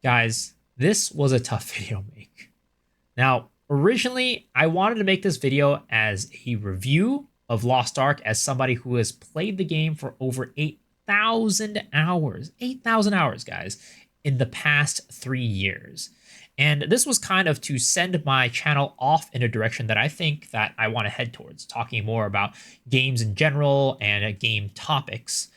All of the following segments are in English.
Guys, this was a tough video to make. Now, originally, I wanted to make this video as a review of Lost Ark as somebody who has played the game for over 8,000 hours. 8,000 hours, guys, in the past 3 years. And this was kind of to send my channel off in a direction that I think that I want to head towards, talking more about games in general and game topics.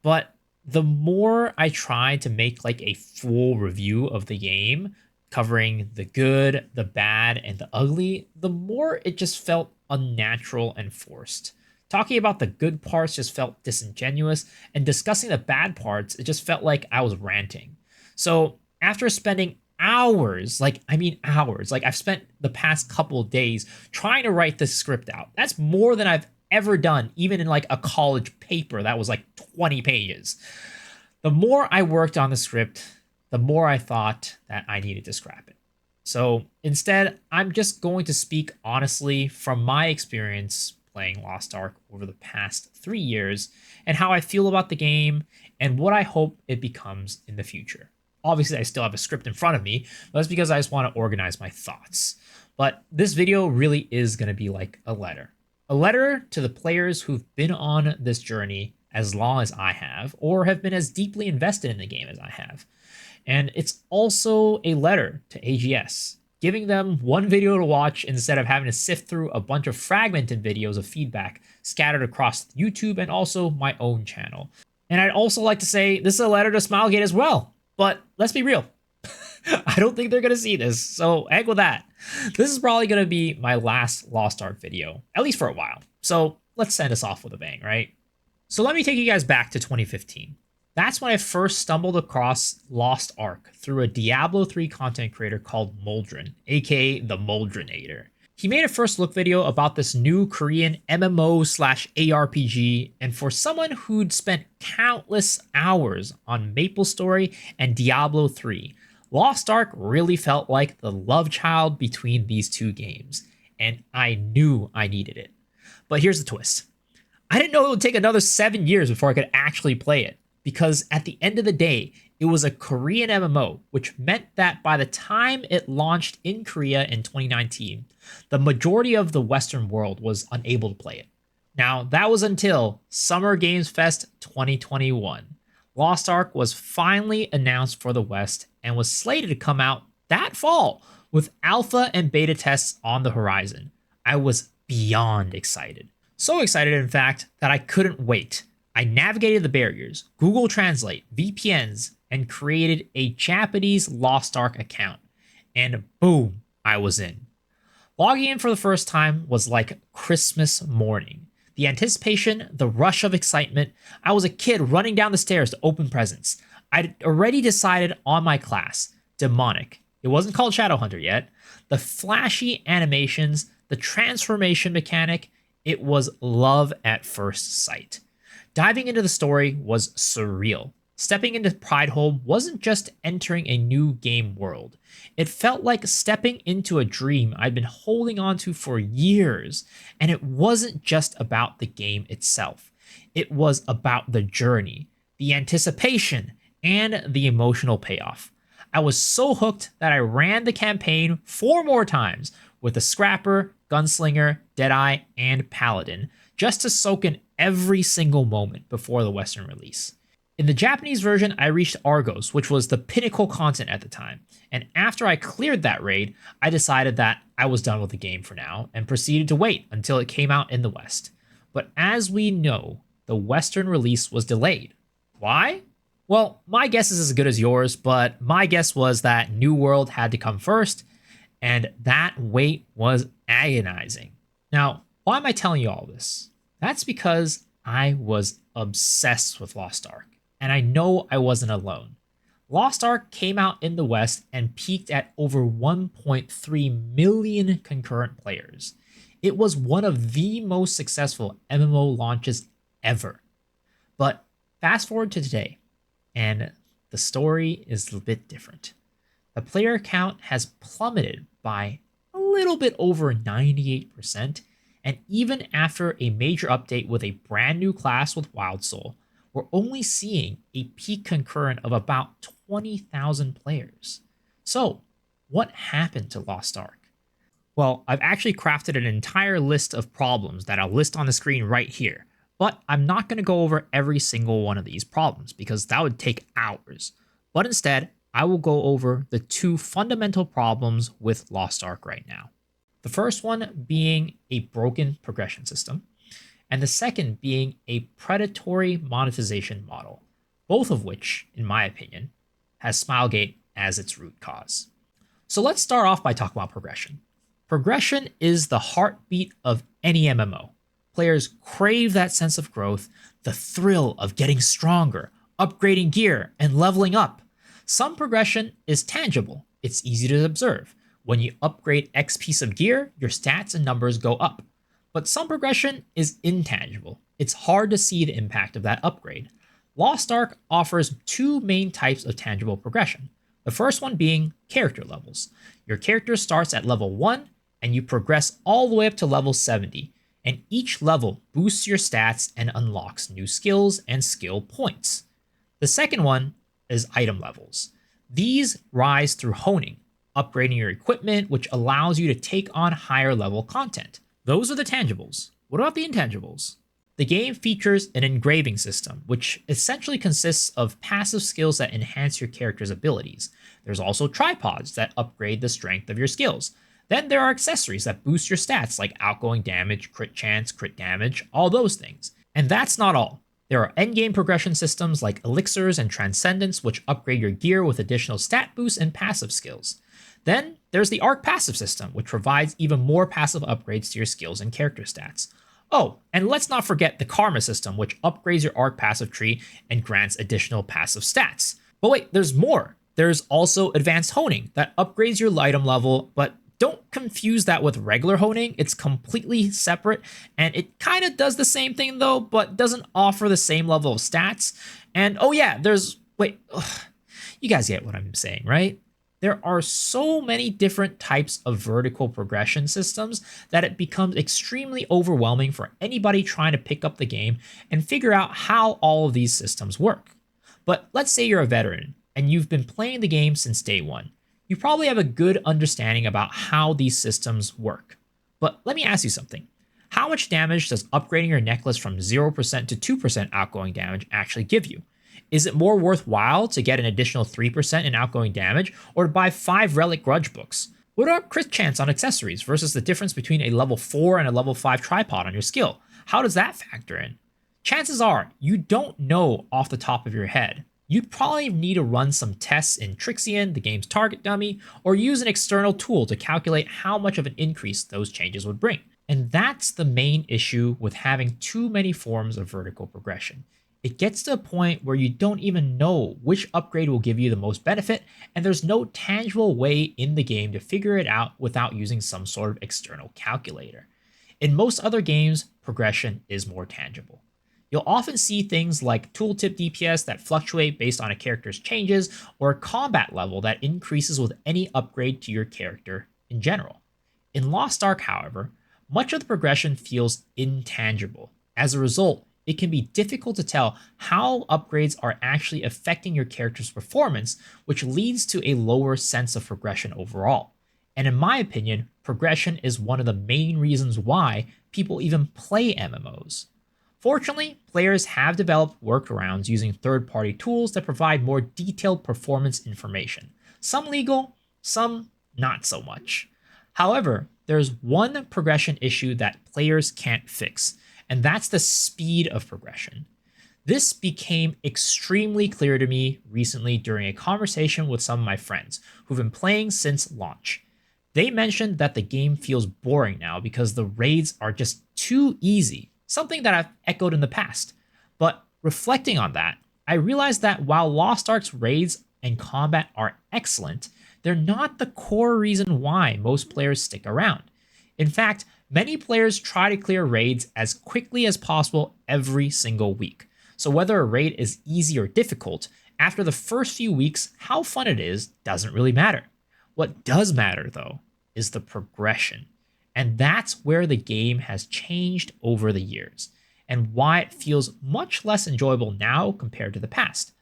But the more I tried to make like a full review of the game, covering the good, the bad, and the ugly, the more it just felt unnatural and forced. Talking about the good parts just felt disingenuous, and discussing the bad parts, it just felt like I was ranting. So after spending hours, hours, like I've spent the past couple of days trying to write this script out. That's more than I've ever done, even in like a college paper that was like 20 pages. The more I worked on the script, the more I thought that I needed to scrap it. So instead, I'm just going to speak honestly from my experience playing Lost Ark over the past 3 years and how I feel about the game and what I hope it becomes in the future. Obviously, I still have a script in front of me, but that's because I just want to organize my thoughts. But this video really is going to be like a letter. A letter to the players who've been on this journey as long as I have, or have been as deeply invested in the game as I have. And it's also a letter to AGS, giving them one video to watch instead of having to sift through a bunch of fragmented videos of feedback scattered across YouTube and also my own channel. And I'd also like to say this is a letter to Smilegate as well. But let's be real. I don't think they're going to see this, so heck with that. This is probably going to be my last Lost Ark video, at least for a while. So let's send us off with a bang, right? So let me take you guys back to 2015. That's when I first stumbled across Lost Ark through a Diablo 3 content creator called Moldrin, aka the Moldrinator. He made a first look video about this new Korean MMO slash ARPG, and for someone who'd spent countless hours on MapleStory and Diablo 3, Lost Ark really felt like the love child between these two games, and I knew I needed it. But here's the twist. I didn't know it would take another 7 years before I could actually play it, because at the end of the day, it was a Korean MMO, which meant that by the time it launched in Korea in 2019, the majority of the Western world was unable to play it. Now, that was until Summer Games Fest 2021. Lost Ark was finally announced for the West and was slated to come out that fall, with alpha and beta tests on the horizon. I was beyond excited. So excited, in fact, that I couldn't wait. I navigated the barriers, Google Translate, VPNs, and created a Japanese Lost Ark account. And boom, I was in. Logging in for the first time was like Christmas morning. The anticipation, the rush of excitement. I was a kid running down the stairs to open presents. I'd already decided on my class, Demonic. It wasn't called Shadowhunter yet. The flashy animations, the transformation mechanic, it was love at first sight. Diving into the story was surreal. Stepping into Prideholm wasn't just entering a new game world. It felt like stepping into a dream I'd been holding on to for years, and it wasn't just about the game itself. It was about the journey, the anticipation, and the emotional payoff. I was so hooked that I ran the campaign 4 more times with the Scrapper, Gunslinger, Deadeye, and Paladin, just to soak in every single moment before the Western release. In the Japanese version, I reached Argos, which was the pinnacle content at the time, and after I cleared that raid, I decided that I was done with the game for now, and proceeded to wait until it came out in the West. But as we know, the Western release was delayed. Why? Well, my guess is as good as yours, but my guess was that New World had to come first, and that wait was agonizing. Now, why am I telling you all this? That's because I was obsessed with Lost Ark, and I know I wasn't alone. Lost Ark came out in the West and peaked at over 1.3 million concurrent players. It was one of the most successful MMO launches ever. But fast forward to today, and the story is a bit different. The player count has plummeted by a little bit over 98%, and even after a major update with a brand new class with Wild Soul, we're only seeing a peak concurrent of about 20,000 players. So, what happened to Lost Ark? Well, I've actually crafted an entire list of problems that I'll list on the screen right here, but I'm not going to go over every single one of these problems because that would take hours. But instead, I will go over the two fundamental problems with Lost Ark right now. The first one being a broken progression system, and the second being a predatory monetization model, both of which, in my opinion, has Smilegate as its root cause. So let's start off by talking about progression. Progression is the heartbeat of any MMO. Players crave that sense of growth, the thrill of getting stronger, upgrading gear, and leveling up. Some progression is tangible. It's easy to observe. When you upgrade X piece of gear, your stats and numbers go up. But some progression is intangible. It's hard to see the impact of that upgrade. Lost Ark offers two main types of tangible progression. The first one being character levels. Your character starts at level 1 and you progress all the way up to level 70, and each level boosts your stats and unlocks new skills and skill points. The second one is item levels. These rise through honing, upgrading your equipment, which allows you to take on higher level content. Those are the tangibles. What about the intangibles? The game features an engraving system, which essentially consists of passive skills that enhance your character's abilities. There's also tripods that upgrade the strength of your skills. Then there are accessories that boost your stats like outgoing damage, crit chance, crit damage, all those things. And that's not all. There are endgame progression systems like elixirs and transcendence, which upgrade your gear with additional stat boosts and passive skills. Then there's the Ark passive system, which provides even more passive upgrades to your skills and character stats. Oh, and let's not forget the Karma system, which upgrades your Ark passive tree and grants additional passive stats. But wait, there's more. There's also advanced honing that upgrades your item level, but don't confuse that with regular honing. It's completely separate, and it kind of does the same thing though, but doesn't offer the same level of stats. And oh yeah, you guys get what I'm saying, right? There are so many different types of vertical progression systems that it becomes extremely overwhelming for anybody trying to pick up the game and figure out how all of these systems work. But let's say you're a veteran and you've been playing the game since day one. You probably have a good understanding about how these systems work. But let me ask you something. How much damage does upgrading your necklace from 0% to 2% outgoing damage actually give you? Is it more worthwhile to get an additional 3% in outgoing damage or to buy 5 relic grudge books? What are crit chance on accessories versus the difference between a level 4 and a level 5 tripod on your skill? How does that factor in? Chances are you don't know off the top of your head. You'd probably need to run some tests in Trixion, the game's target dummy, or use an external tool to calculate how much of an increase those changes would bring. And that's the main issue with having too many forms of vertical progression. It gets to a point where you don't even know which upgrade will give you the most benefit, and there's no tangible way in the game to figure it out without using some sort of external calculator. In most other games, progression is more tangible. You'll often see things like tooltip DPS that fluctuate based on a character's changes, or a combat level that increases with any upgrade to your character in general. In Lost Ark, however, much of the progression feels intangible. As a result, it can be difficult to tell how upgrades are actually affecting your character's performance, which leads to a lower sense of progression overall. And in my opinion, progression is one of the main reasons why people even play MMOs. Fortunately, players have developed workarounds using third-party tools that provide more detailed performance information. Some legal, some not so much. However, there's one progression issue that players can't fix, and that's the speed of progression. This became extremely clear to me recently during a conversation with some of my friends who've been playing since launch. They mentioned that the game feels boring now because the raids are just too easy, something that I've echoed in the past. But reflecting on that, I realized that while Lost Ark's raids and combat are excellent, they're not the core reason why most players stick around. In fact, many players try to clear raids as quickly as possible every single week. So whether a raid is easy or difficult, after the first few weeks, how fun it is doesn't really matter. What does matter, though, is the progression. And that's where the game has changed over the years, and why it feels much less enjoyable now compared to the past.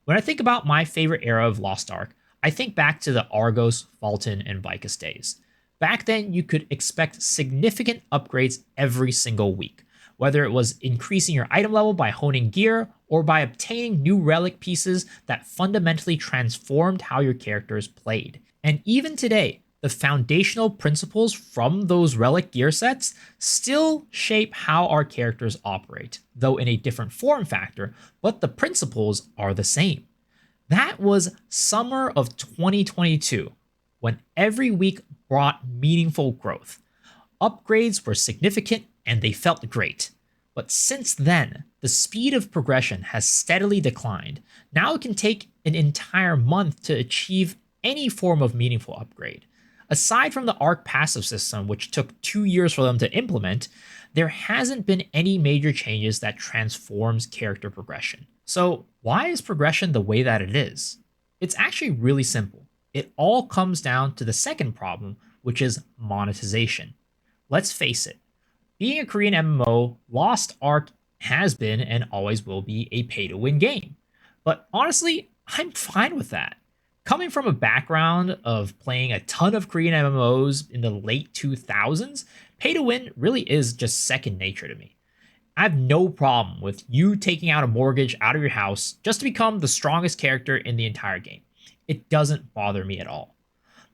When I think about my favorite era of Lost Ark, I think back to the Argos, Fulton, and Vicus days. Back then, you could expect significant upgrades every single week, whether it was increasing your item level by honing gear or by obtaining new relic pieces that fundamentally transformed how your characters played. And even today, the foundational principles from those relic gear sets still shape how our characters operate, though in a different form factor, but the principles are the same. That was summer of 2022, when every week brought meaningful growth. Upgrades were significant and they felt great. But since then, the speed of progression has steadily declined. Now it can take an entire month to achieve any form of meaningful upgrade. Aside from the Arc passive system, which took 2 years for them to implement, there hasn't been any major changes that transforms character progression. So why is progression the way that it is? It's actually really simple. It all comes down to the second problem, which is monetization. Let's face it, being a Korean MMO, Lost Ark has been and always will be a pay-to-win game. But honestly, I'm fine with that. Coming from a background of playing a ton of Korean MMOs in the late 2000s, pay-to-win really is just second nature to me. I have no problem with you taking out a mortgage out of your house just to become the strongest character in the entire game. It doesn't bother me at all.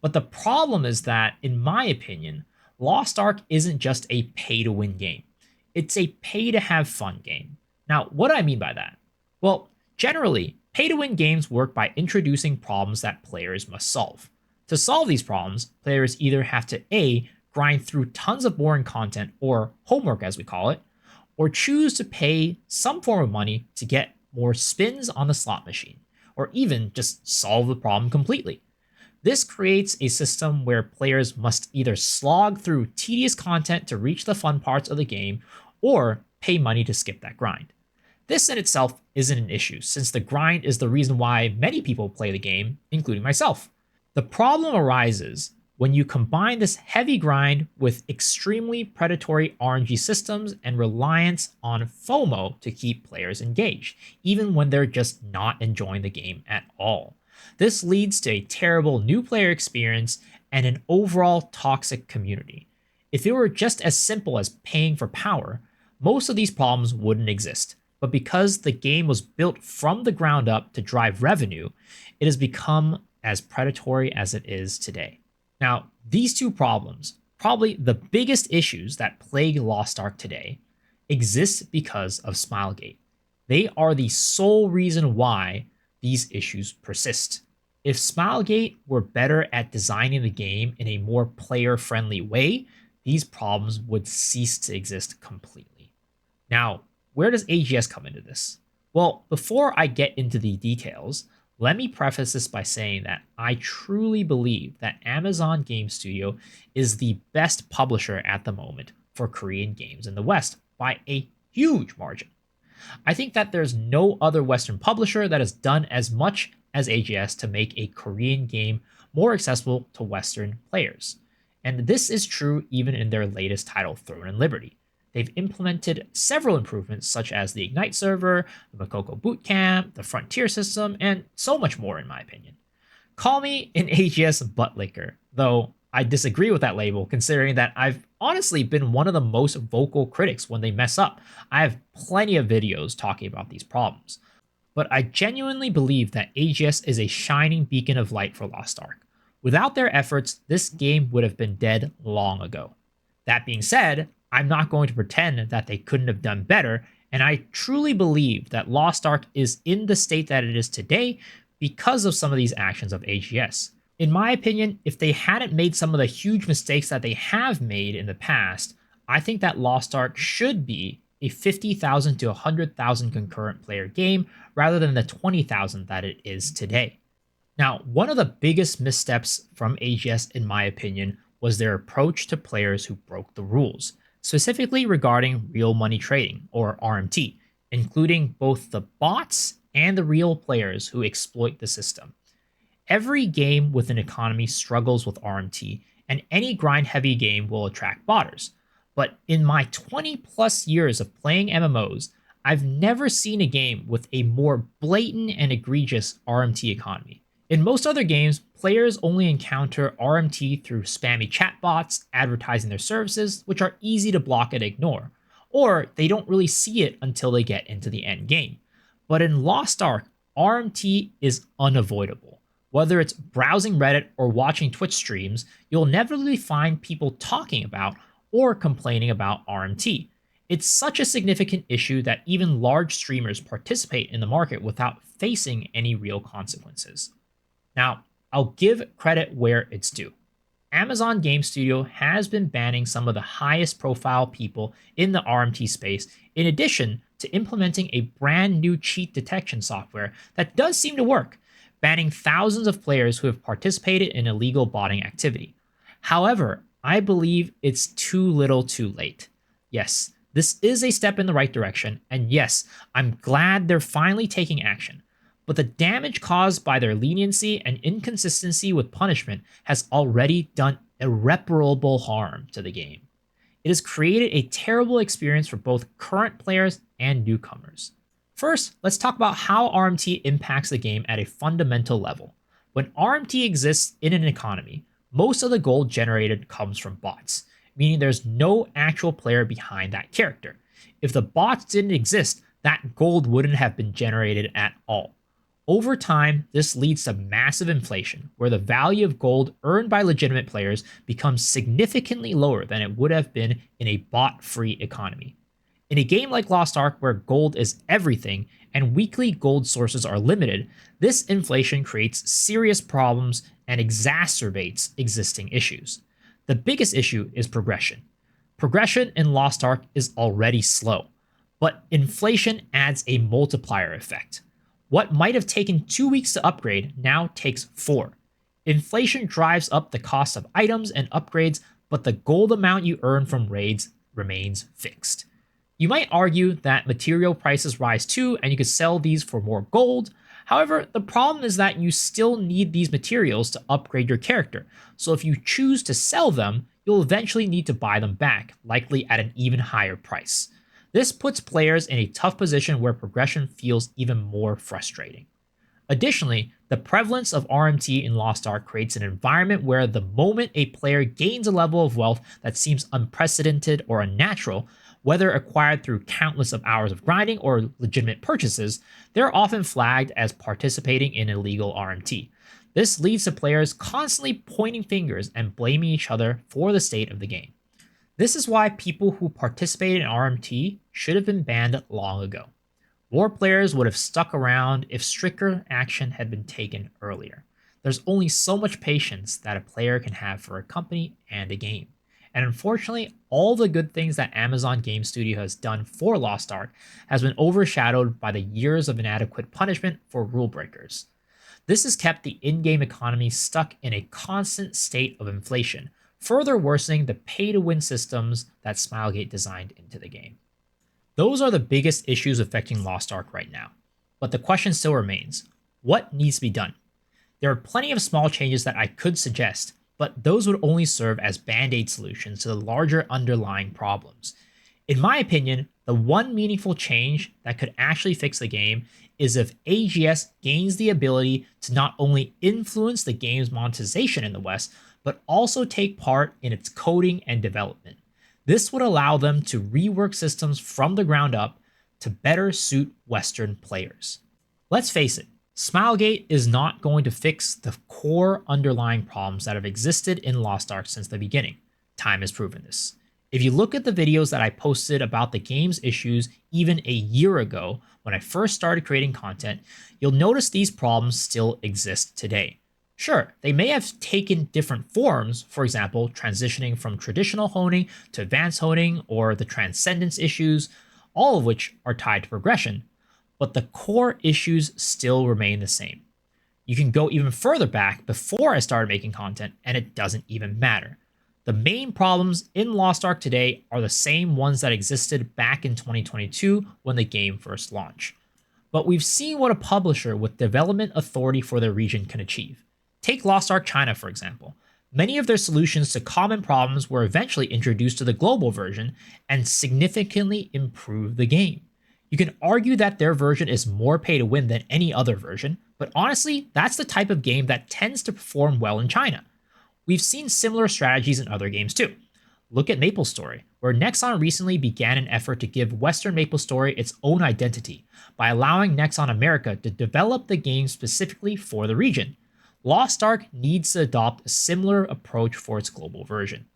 But the problem is that, in my opinion, Lost Ark isn't just a pay-to-win game. It's a pay-to-have-fun game. Now, what do I mean by that? Well, generally, pay-to-win games work by introducing problems that players must solve. To solve these problems, players either have to A, grind through tons of boring content, or homework as we call it, or choose to pay some form of money to get more spins on the slot machine, or even just solve the problem completely. This creates a system where players must either slog through tedious content to reach the fun parts of the game, or pay money to skip that grind. This in itself isn't an issue, since the grind is the reason why many people play the game, including myself. The problem arises when you combine this heavy grind with extremely predatory RNG systems and reliance on FOMO to keep players engaged, even when they're just not enjoying the game at all. This leads to a terrible new player experience and an overall toxic community. If it were just as simple as paying for power, most of these problems wouldn't exist. But because the game was built from the ground up to drive revenue, it has become as predatory as it is today. Now, these two problems, probably the biggest issues that plague Lost Ark today, exist because of Smilegate. They are the sole reason why these issues persist. If Smilegate were better at designing the game in a more player-friendly way, these problems would cease to exist completely. Now, where does AGS come into this? Well, before I get into the details, let me preface this by saying that I truly believe that Amazon Game Studio is the best publisher at the moment for Korean games in the West by a huge margin. I think that there's no other Western publisher that has done as much as AGS to make a Korean game more accessible to Western players. And this is true even in their latest title, Throne and Liberty. They've implemented several improvements such as the Ignite server, the Makoko Bootcamp, the Frontier system, and so much more in my opinion. Call me an AGS buttlicker, though I disagree with that label considering that I've honestly been one of the most vocal critics when they mess up. I have plenty of videos talking about these problems. But I genuinely believe that AGS is a shining beacon of light for Lost Ark. Without their efforts, this game would have been dead long ago. That being said, I'm not going to pretend that they couldn't have done better, and I truly believe that Lost Ark is in the state that it is today because of some of these actions of AGS. In my opinion, if they hadn't made some of the huge mistakes that they have made in the past, I think that Lost Ark should be a 50,000 to 100,000 concurrent player game rather than the 20,000 that it is today. Now, one of the biggest missteps from AGS, in my opinion, was their approach to players who broke the rules, specifically regarding real money trading, or RMT, including both the bots and the real players who exploit the system. Every game with an economy struggles with RMT, and any grind-heavy game will attract botters. But in my 20 plus years of playing MMOs, I've never seen a game with a more blatant and egregious RMT economy. In most other games, players only encounter RMT through spammy chatbots advertising their services, which are easy to block and ignore, or they don't really see it until they get into the end game. But in Lost Ark, RMT is unavoidable. Whether it's browsing Reddit or watching Twitch streams, you'll inevitably find people talking about or complaining about RMT. It's such a significant issue that even large streamers participate in the market without facing any real consequences. Now, I'll give credit where it's due. Amazon Game Studio has been banning some of the highest profile people in the RMT space, in addition to implementing a brand new cheat detection software that does seem to work, banning thousands of players who have participated in illegal botting activity. However, I believe it's too little too late. Yes, this is a step in the right direction, and yes, I'm glad they're finally taking action. But the damage caused by their leniency and inconsistency with punishment has already done irreparable harm to the game. It has created a terrible experience for both current players and newcomers. First, let's talk about how RMT impacts the game at a fundamental level. When RMT exists in an economy, most of the gold generated comes from bots, meaning there's no actual player behind that character. If the bots didn't exist, that gold wouldn't have been generated at all. Over time, this leads to massive inflation, where the value of gold earned by legitimate players becomes significantly lower than it would have been in a bot-free economy. In a game like Lost Ark, where gold is everything and weekly gold sources are limited, this inflation creates serious problems and exacerbates existing issues. The biggest issue is progression. Progression in Lost Ark is already slow, but inflation adds a multiplier effect. What might have taken 2 weeks to upgrade now takes 4. Inflation drives up the cost of items and upgrades, but the gold amount you earn from raids remains fixed. You might argue that material prices rise too, and you could sell these for more gold. However, the problem is that you still need these materials to upgrade your character, so if you choose to sell them, you'll eventually need to buy them back, likely at an even higher price. This puts players in a tough position where progression feels even more frustrating. Additionally, the prevalence of RMT in Lost Ark creates an environment where the moment a player gains a level of wealth that seems unprecedented or unnatural, whether acquired through countless of hours of grinding or legitimate purchases, they're often flagged as participating in illegal RMT. This leads to players constantly pointing fingers and blaming each other for the state of the game. This is why people who participated in RMT should have been banned long ago. More players would have stuck around if stricter action had been taken earlier. There's only so much patience that a player can have for a company and a game. And unfortunately, all the good things that Amazon Game Studio has done for Lost Ark has been overshadowed by the years of inadequate punishment for rule breakers. This has kept the in-game economy stuck in a constant state of inflation, further worsening the pay-to-win systems that Smilegate designed into the game. Those are the biggest issues affecting Lost Ark right now. But the question still remains, what needs to be done? There are plenty of small changes that I could suggest, but those would only serve as band-aid solutions to the larger underlying problems. In my opinion, the one meaningful change that could actually fix the game is if AGS gains the ability to not only influence the game's monetization in the West, but also take part in its coding and development. This would allow them to rework systems from the ground up to better suit Western players. Let's face it, Smilegate is not going to fix the core underlying problems that have existed in Lost Ark since the beginning. Time has proven this. If you look at the videos that I posted about the game's issues even a year ago when I first started creating content, you'll notice these problems still exist today. Sure, they may have taken different forms, for example, transitioning from traditional honing to advanced honing or the transcendence issues, all of which are tied to progression, but the core issues still remain the same. You can go even further back before I started making content and it doesn't even matter. The main problems in Lost Ark today are the same ones that existed back in 2022 when the game first launched. But we've seen what a publisher with development authority for their region can achieve. Take Lost Ark China, for example. Many of their solutions to common problems were eventually introduced to the global version and significantly improved the game. You can argue that their version is more pay to win than any other version, but honestly, that's the type of game that tends to perform well in China. We've seen similar strategies in other games too. Look at MapleStory, where Nexon recently began an effort to give Western MapleStory its own identity by allowing Nexon America to develop the game specifically for the region. Lost Ark needs to adopt a similar approach for its global version.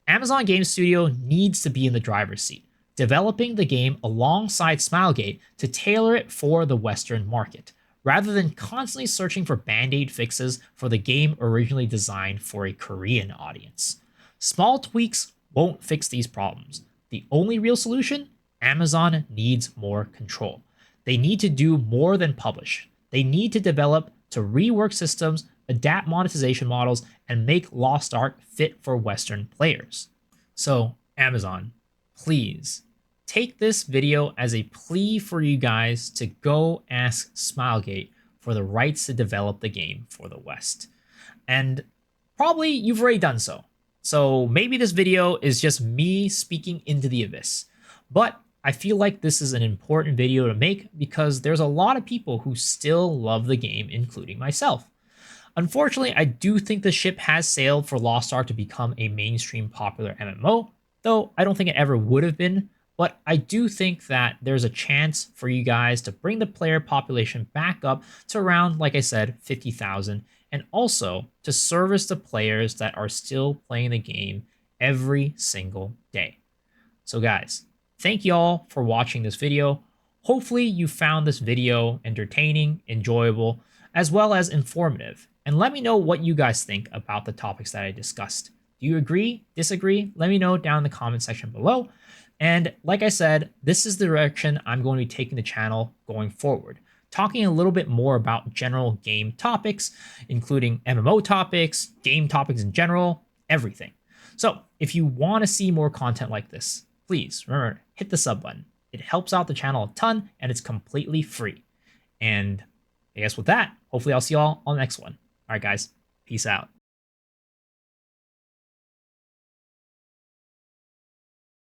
Amazon Game Studio needs to be in the driver's seat, developing the game alongside Smilegate to tailor it for the Western market, rather than constantly searching for band-aid fixes for the game originally designed for a Korean audience. Small tweaks won't fix these problems. The only real solution? Amazon needs more control. They need to do more than publish. They need to develop to rework systems, adapt monetization models, and make Lost Ark fit for Western players. So, Amazon, please take this video as a plea for you guys to go ask Smilegate for the rights to develop the game for the West. And probably you've already done so. So maybe this video is just me speaking into the abyss. But I feel like this is an important video to make because there's a lot of people who still love the game, including myself. Unfortunately, I do think the ship has sailed for Lost Ark to become a mainstream popular MMO, though I don't think it ever would have been. But I do think that there's a chance for you guys to bring the player population back up to around, like I said, 50,000, and also to service the players that are still playing the game every single day. So guys, thank you all for watching this video. Hopefully you found this video entertaining, enjoyable, as well as informative. And let me know what you guys think about the topics that I discussed. Do you agree, disagree? Let me know down in the comment section below. And like I said, this is the direction I'm going to be taking the channel going forward, talking a little bit more about general game topics, including MMO topics, game topics in general, everything. So if you want to see more content like this, please remember, hit the sub button. It helps out the channel a ton and it's completely free. And I guess with that, hopefully I'll see you all on the next one. All right, guys, peace out.